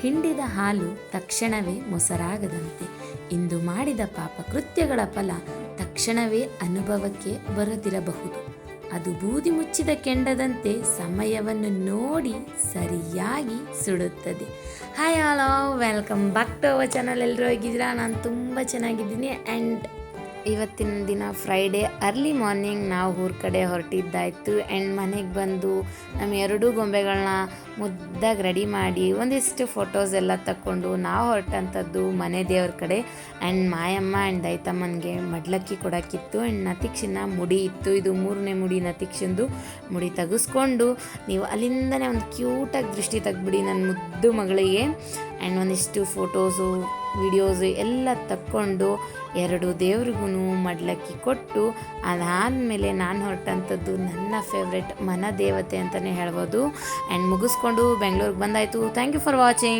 ಹಿಂಡಿದ ಹಾಲು ತಕ್ಷಣವೇ ಮೊಸರಾಗದಂತೆ ಇಂದು ಮಾಡಿದ ಪಾಪ ಕೃತ್ಯಗಳ ಫಲ ತಕ್ಷಣವೇ ಅನುಭವಕ್ಕೆ ಬರದಿರಬಹುದು. ಅದು ಬೂದಿ ಮುಚ್ಚಿದ ಕೆಂಡದಂತೆ ಸಮಯವನ್ನು ನೋಡಿ ಸರಿಯಾಗಿ ಸುಡುತ್ತದೆ. Hi hello, welcome back to our channel. ಎಲ್ಲರೂ ಹೋಗಿದ್ದೀರಾ? ನಾನು ತುಂಬ ಚೆನ್ನಾಗಿದ್ದೀನಿ. ಆ್ಯಂಡ್ ಇವತ್ತಿನ ದಿನ ಫ್ರೈಡೇ ಅರ್ಲಿ ಮಾರ್ನಿಂಗ್ ನಾವು ಊರ ಕಡೆ ಹೊರಟಿದ್ದಾಯಿತು. ಆ್ಯಂಡ್ ಮನೆಗೆ ಬಂದು ನಮ್ಮ ಎರಡೂ ಗೊಂಬೆಗಳನ್ನ ಮುದ್ದಾಗಿ ರೆಡಿ ಮಾಡಿ ಒಂದಿಷ್ಟು ಫೋಟೋಸ್ ಎಲ್ಲ ತಕ್ಕೊಂಡು ನಾವು ಹೊರಟಂಥದ್ದು ಮನೆ ದೇವ್ರ ಕಡೆ. ಆ್ಯಂಡ್ ಮಾಯಮ್ಮ ಆ್ಯಂಡ್ ದೈತಮ್ಮನಿಗೆ ಮಡ್ಲಕ್ಕಿ ಕೊಡೋಕ್ಕಿತ್ತು. ಆ್ಯಂಡ್ ನತಿಕ್ಷಿನ ಮುಡಿ ಇತ್ತು, ಇದು 3ನೇ ಮುಡಿ ನತಿಕ್ಷಂದು. ಮುಡಿ ತೆಗೆಸ್ಕೊಂಡು ನೀವು ಅಲ್ಲಿಂದನೇ ಒಂದು ಕ್ಯೂಟಾಗಿ ದೃಷ್ಟಿ ತೆಗ್ಬಿಡಿ ನನ್ನ ಮುದ್ದು ಮಗಳಿಗೆ. ಆ್ಯಂಡ್ ಒಂದಿಷ್ಟು ಫೋಟೋಸು ವಿಡಿಯೋಸು ಎಲ್ಲ ತಕ್ಕೊಂಡು ಎರಡು ದೇವ್ರಿಗೂ ಮಡ್ಲಕ್ಕಿ ಕೊಟ್ಟು ಅದಾದಮೇಲೆ ನಾನು ಹೊರಟಂಥದ್ದು ನನ್ನ ಫೇವ್ರೆಟ್ ಮನ ದೇವತೆ ಅಂತಲೇ ಹೇಳ್ಬೋದು. ಆ್ಯಂಡ್ ಮುಗಿಸ್ಕೊಂಡು ಬೆಂಗಳೂರಿಗೆ ಬಂದಾಯಿತು. Thank you for watching.